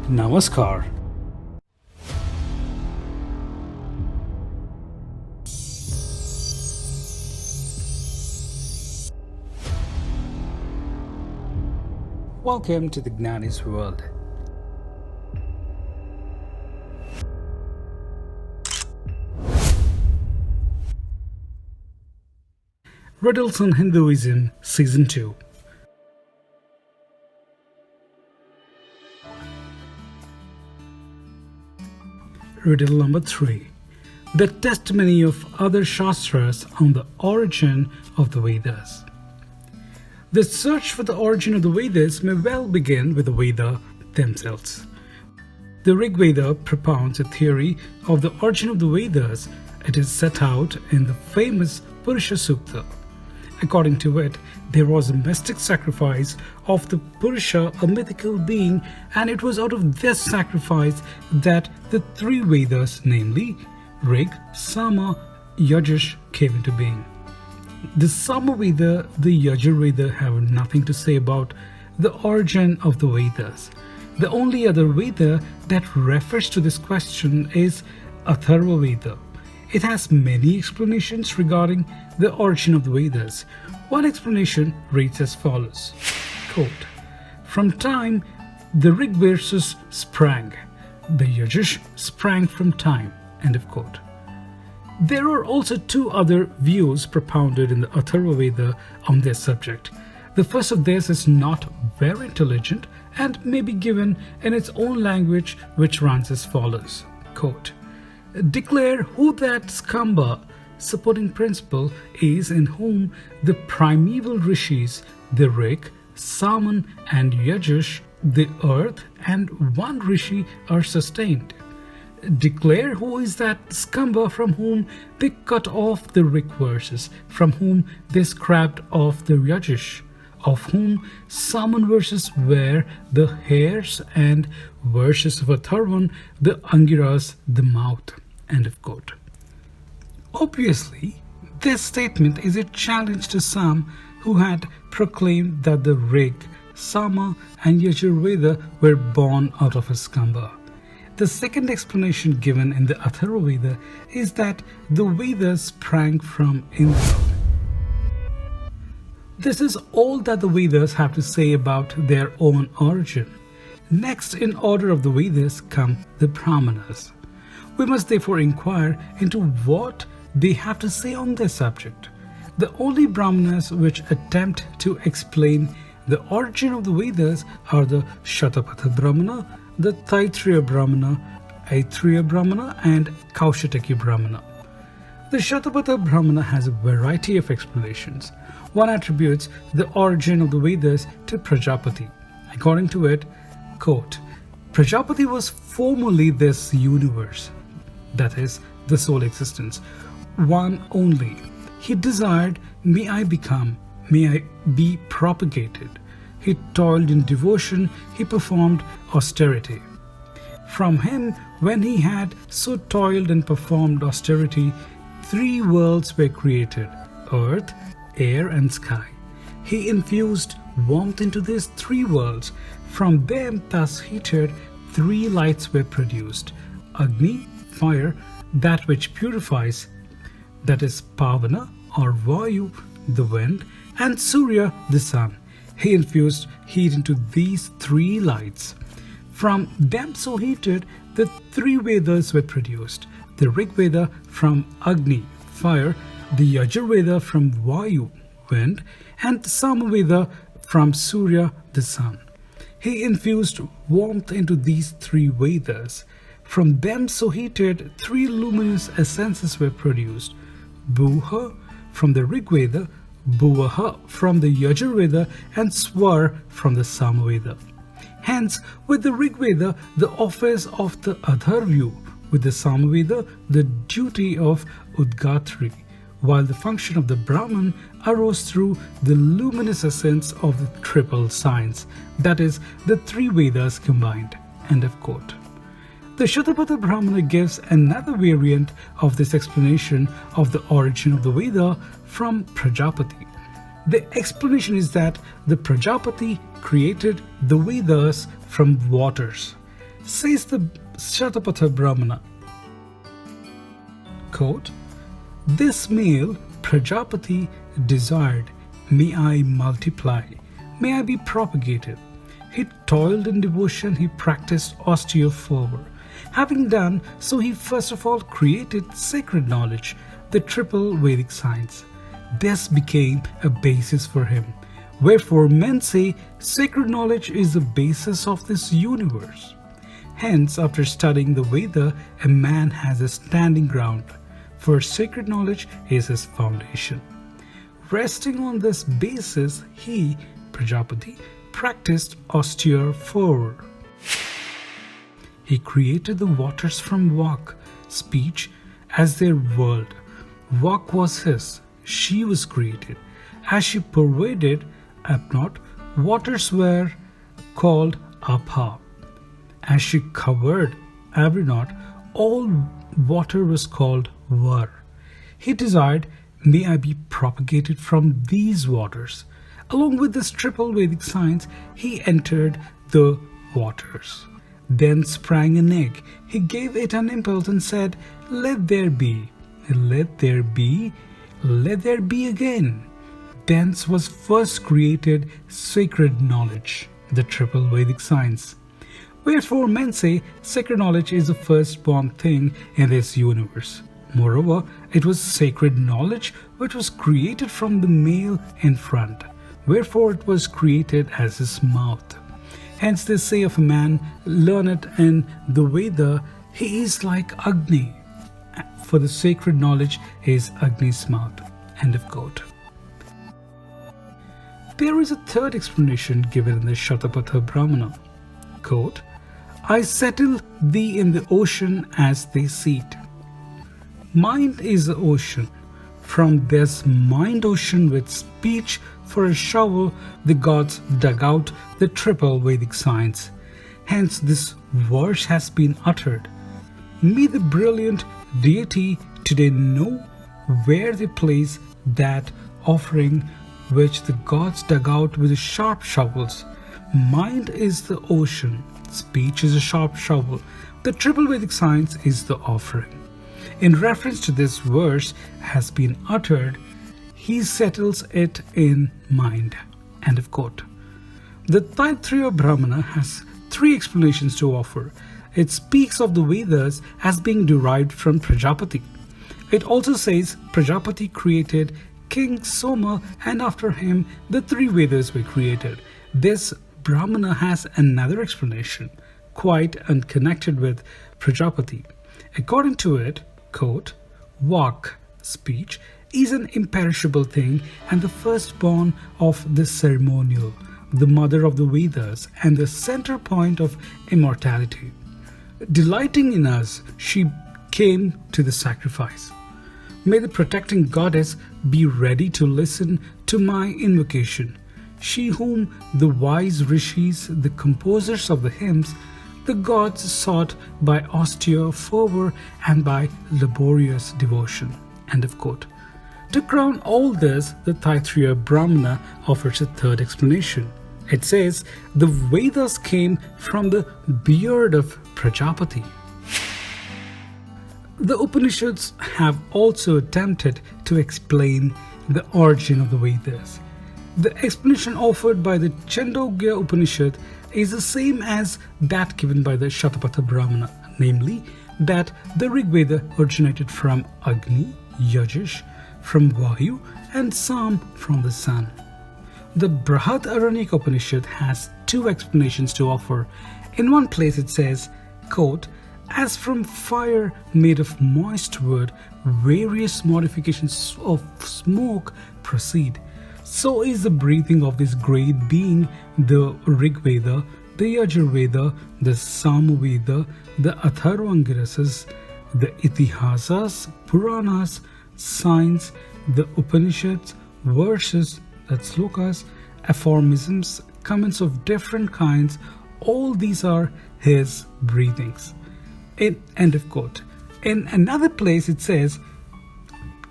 Namaskar. Welcome to the Gnanis world. Riddles on Hinduism, Season 2. Riddle number 3. The testimony of other Shastras on the origin of the Vedas. The search for the origin of the Vedas may well begin with the Veda themselves. The Rig Veda propounds a theory of the origin of the Vedas. It is set out in the famous Purusha Sukta. According to it, there was a mystic sacrifice of the Purusha, a mythical being, and it was out of this sacrifice that the three Vedas, namely Rig, Sama, Yajush, came into being. The Sama Veda, the Yajur Veda have nothing to say about the origin of the Vedas. The only other Veda that refers to this question is Atharva Veda. It has many explanations regarding the origin of the Vedas. One explanation reads as follows, quote, "From time, the Rig verses sprang. The Yajush sprang from time." End of quote. There are also two other views propounded in the Atharva Veda on this subject. The first of this is not very intelligent and may be given in its own language, which runs as follows, quote, "Declare who that Skamba, supporting principle, is in whom the primeval rishis, the Rig, Saman and Yajush, the earth and one rishi are sustained. Declare who is that Skamba from whom they cut off the Rig verses, from whom they scrapped off the Yajush, of whom Saman verses were the hairs and verses of Atharvan, the Angiras, the mouth." End of quote. Obviously, this statement is a challenge to some who had proclaimed that the Rig, Sama and Yajur Veda were born out of a Skamba. The second explanation given in the Atharva Veda is that the Vedas sprang from Indra. This is all that the Vedas have to say about their own origin. Next in order of the Vedas come the Brahmanas. We must therefore inquire into what they have to say on this subject. The only Brahmanas which attempt to explain the origin of the Vedas are the Satapatha Brahmana, the Taitteriya Brahmana, Aithriya Brahmana and Kaushitaki Brahmana. The Satapatha Brahmana has a variety of explanations. One attributes the origin of the Vedas to Prajapati. According to it, quote, "Prajapati was formerly this universe, that is, the sole existence, one only. He desired, may I become, may I be propagated. He toiled in devotion, he performed austerity. From him, when he had so toiled and performed austerity, three worlds were created, earth, air and sky. He infused warmth into these three worlds. From them, thus heated, three lights were produced, Agni, fire, that which purifies, that is Pavana or Vayu, the wind, and Surya, the sun. He infused heat into these three lights. From them so heated, the three Vedas were produced. The Rig Veda from Agni, fire, the Yajur Veda from Vayu, wind, and the Sama Veda from Surya, the sun. He infused warmth into these three Vedas. From them so heated, three luminous essences were produced. Buha from the Rig Veda, Bhuvaha from the Yajur Veda and Swar from the Sama Veda. Hence, with the Rig Veda, the office of the Adharvyu, with the Sama Veda, the duty of Udgatri, while the function of the Brahman arose through the luminous essence of the triple science, that is, the three Vedas combined. End of quote. The Satapatha Brahmana gives another variant of this explanation of the origin of the Veda from Prajapati. The explanation is that the Prajapati created the Vedas from waters. Says the Satapatha Brahmana, quote, "This male Prajapati desired, may I multiply, may I be propagated. He toiled in devotion, he practiced austere fervor. Having done so, he first of all created sacred knowledge, the triple Vedic science. This became a basis for him. Wherefore men say sacred knowledge is the basis of this universe. Hence, after studying the Veda, a man has a standing ground, for sacred knowledge is his foundation. Resting on this basis, he, Prajapati, practiced austere fervor. He created the waters from Vak, speech, as their world. Vak was his, she was created. As she pervaded Apnot, waters were called Apha. As she covered Avrinot, all water was called Var. He desired, may I be propagated from these waters. Along with this triple Vedic science, he entered the waters. Then sprang an egg. He gave it an impulse and said, let there be. Let there be. Let there be again. Thence was first created sacred knowledge, the triple Vedic science. Wherefore men say sacred knowledge is the firstborn thing in this universe. Moreover, it was sacred knowledge which was created from the male in front. Wherefore it was created as his mouth. Hence they say of a man learned in the Veda, he is like Agni. For the sacred knowledge is Agni's mouth. End of quote. There is a third explanation given in the Satapatha Brahmana. Quote, I settle thee in the ocean as they seat. Mind is the ocean. From this mind ocean with speech for a shovel, the gods dug out the triple Vedic science. Hence this verse has been uttered. May the brilliant deity today know where they place that offering which the gods dug out with the sharp shovels. Mind is the ocean, speech is a sharp shovel, the triple Vedic science is the offering. In reference to this verse has been uttered, he settles it in mind. End of quote. The Taitteriya Brahmana has three explanations to offer. It speaks of the Vedas as being derived from Prajapati. It also says Prajapati created King Soma and after him the three Vedas were created. This Brahmana has another explanation, quite unconnected with Prajapati. According to it, quote, Vak, speech, is an imperishable thing and the firstborn of the ceremonial, the mother of the Vedas and the center point of immortality. Delighting in us, she came to the sacrifice. May the protecting goddess be ready to listen to my invocation. She whom the wise rishis, the composers of the hymns, the gods sought by austere fervor and by laborious devotion. End of quote. To crown all this, the Taitteriya Brahmana offers a third explanation. It says the Vedas came from the beard of Prajapati. The Upanishads have also attempted to explain the origin of the Vedas. The explanation offered by the Chandogya Upanishad is the same as that given by the Satapatha Brahmana, namely that the Rig Veda originated from Agni, Yajush, from Vayu, and Sam from the sun. The Brihadaranyaka Upanishad has two explanations to offer. In one place it says, quote, as from fire made of moist wood, various modifications of smoke proceed. So is the breathing of this great being, the Rig Veda, the Yajur Veda, the Samaveda, the Atharvangirasas, the Itihasas, Puranas, signs, the Upanishads, verses, that's slokas, aphorisms, comments of different kinds, all these are his breathings. End of quote. In another place it says,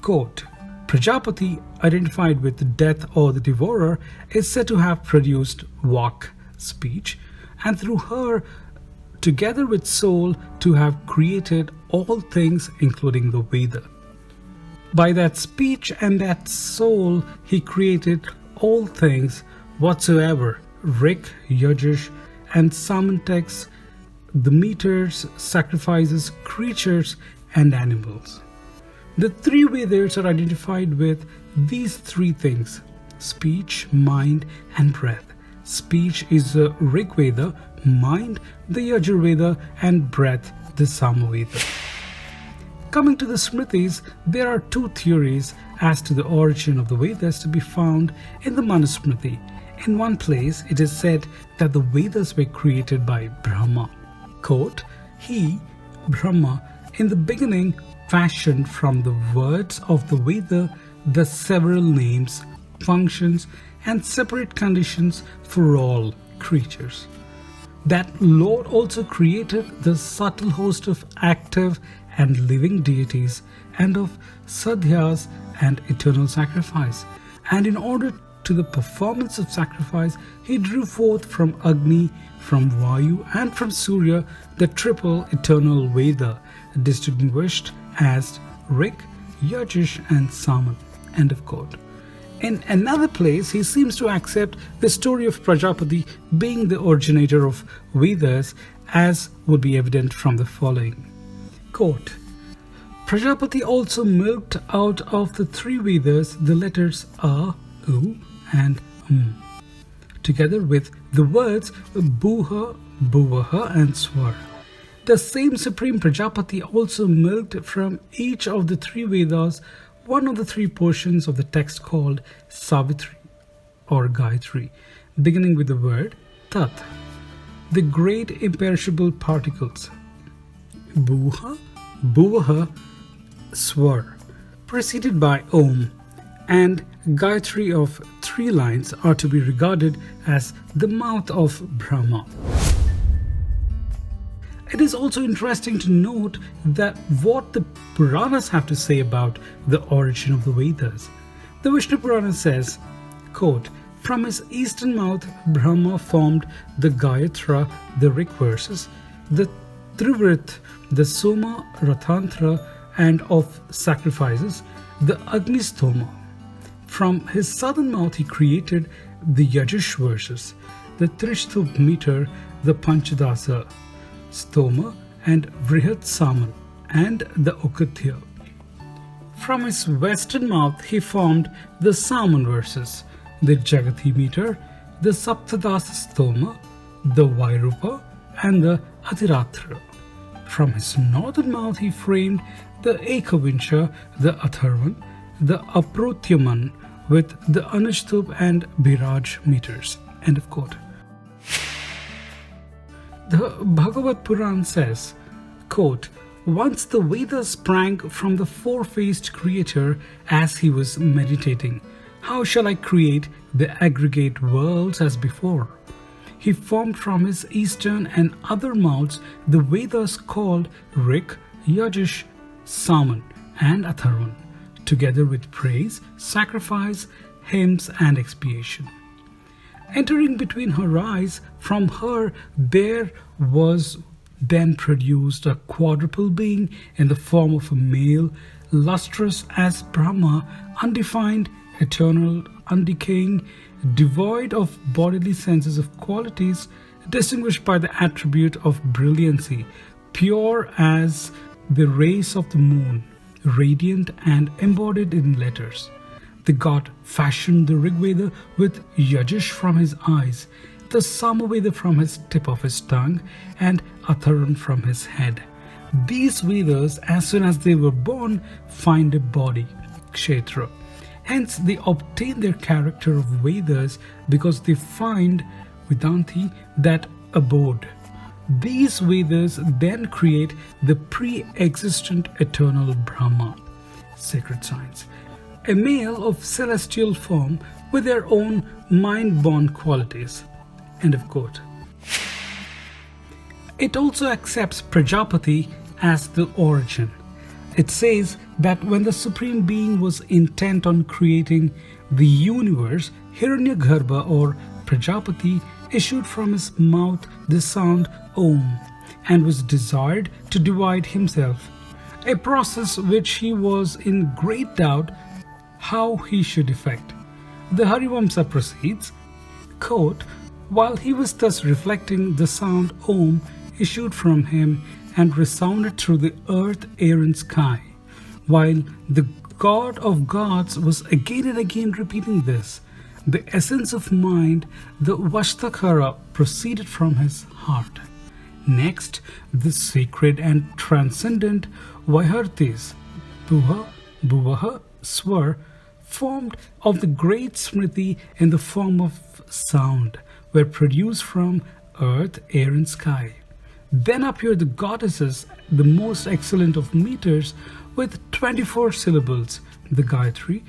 quote, Prajapati, identified with the death or the devourer, is said to have produced Vak, speech, and through her together with soul, to have created all things including the Veda. By that speech and that soul he created all things whatsoever, Rik, Yajush and Saman texts, the meters, sacrifices, creatures and animals. The three Vedas are identified with these three things: speech, mind and breath. Speech is the Rig Veda, mind the Yajur Veda and breath the Samaveda. Coming to the Smritis, there are two theories as to the origin of the Vedas to be found in the Manusmriti. In one place, it is said that the Vedas were created by Brahma. Quote, "He, Brahma, in the beginning fashioned from the words of the Veda the several names, functions, and separate conditions for all creatures. That Lord also created the subtle host of active and living deities and of sadhyas and eternal sacrifice. And in order to the performance of sacrifice, he drew forth from Agni, from Vayu, and from Surya the triple eternal Veda, distinguished as Rik, Yajush, and Saman." End of quote. In another place, he seems to accept the story of Prajapati being the originator of Vedas, as would be evident from the following. Quote, "Prajapati also milked out of the three Vedas the letters A, U, and together with the words Bhuha, Bhuvaha, and Swar. The same Supreme Prajapati also milked from each of the three Vedas one of the three portions of the text called Savitri or Gayatri, beginning with the word Tat, the great imperishable particles, Bhuha, Bhuvaha, Swar, preceded by Om, and Gayatri of three lines are to be regarded as the mouth of Brahma. It is also interesting to note that what the Puranas have to say about the origin of the Vedas. The Vishnu Purana says, quote, "From his eastern mouth Brahma formed the Gayatra, the Rik verses, the Trivrit, the Soma, Rathantra, and of sacrifices, the Agnistoma. From his southern mouth he created the Yajush verses, the Trishtup meter, the Panchadasa, Stoma, and Vrihat Saman, and the Ukatya. From his western mouth he formed the Saman verses, the Jagati meter, the Saptadasa Stoma, the Vairupa, and the Atiratra. From his northern mouth he framed the Ekavincha, the Atharvan, the Aprotyaman, with the Anushtup and Biraj meters." End of quote. The Bhagavat Puran says, quote, "Once the Vedas sprang from the four-faced creator as he was meditating. How shall I create the aggregate worlds as before? He formed from his eastern and other mouths the Vedas called Rik, Yajush, Saman, and Atharvan, together with praise, sacrifice, hymns, and expiation. Entering between her eyes, from her there was then produced a quadruple being in the form of a male, lustrous as Brahma, undefined, eternal, undecaying, devoid of bodily senses of qualities, distinguished by the attribute of brilliancy, pure as the rays of the moon, radiant and embodied in letters. The god fashioned the Rig Veda with Yajush from his eyes, the Samaveda from his tip of his tongue, and Atharvan from his head. These Vedas, as soon as they were born, find a body, Kshetra. Hence they obtain their character of Vedas because they find, Vedanti, that abode. These Vedas then create the pre-existent eternal Brahma, sacred science, a male of celestial form with their own mind-born qualities." End of quote. It also accepts Prajapati as the origin. It says that when the Supreme Being was intent on creating the universe, Hiranyagarbha or Prajapati issued from his mouth the sound Om. and was desired to divide himself, a process which he was in great doubt how he should effect. The Harivamsa proceeds, quote, "While he was thus reflecting, the sound Om issued from him and resounded through the earth, air and sky. While the God of gods was again and again repeating this, the essence of mind, the Vashtakara, proceeded from his heart. Next, the sacred and transcendent Vaihartis, Bhuva, Bhuvaha, Swar, formed of the great Smriti in the form of sound, were produced from earth, air and sky. Then appeared the goddesses, the most excellent of meters, with 24 syllables, the Gayatri,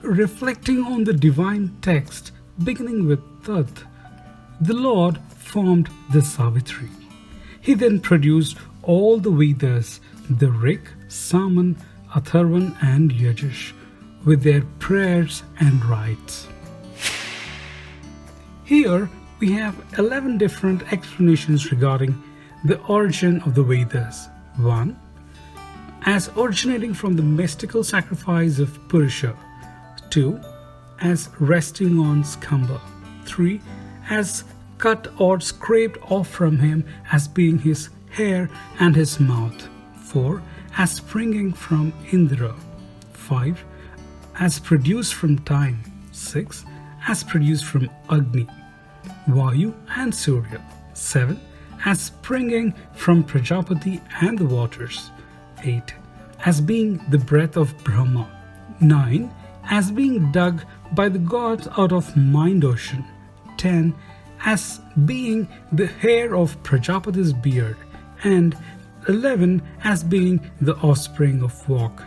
reflecting on the divine text, beginning with Tat. The Lord formed the Savitri. He then produced all the Vedas, the Rig, Saman, Atharvan and Yajush, with their prayers and rites." Here we have 11 different explanations regarding the origin of the Vedas. 1. As originating from the mystical sacrifice of Purusha. 2. As resting on Skamba. 3. As cut or scraped off from him as being his hair and his mouth. 4. As springing from Indra. 5. As produced from time. 6. As produced from Agni, Vayu and Surya. 7. As springing from Prajapati and the waters. 8. As being the breath of Brahma. 9. As being dug by the gods out of mind ocean. 10. As being the hair of Prajapati's beard. And 11. As being the offspring of Vok.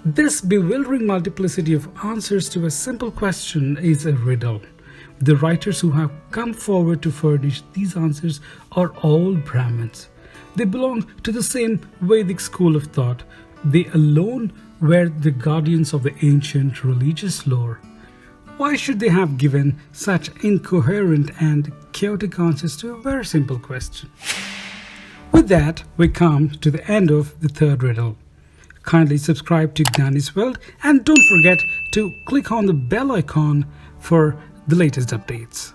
This bewildering multiplicity of answers to a simple question is a riddle. The writers who have come forward to furnish these answers are all Brahmins. They belong to the same Vedic school of thought. They alone were the guardians of the ancient religious lore. Why should they have given such incoherent and chaotic answers to a very simple question? With that, we come to the end of the third riddle. Kindly subscribe to Gnanis World and don't forget to click on the bell icon for the latest updates.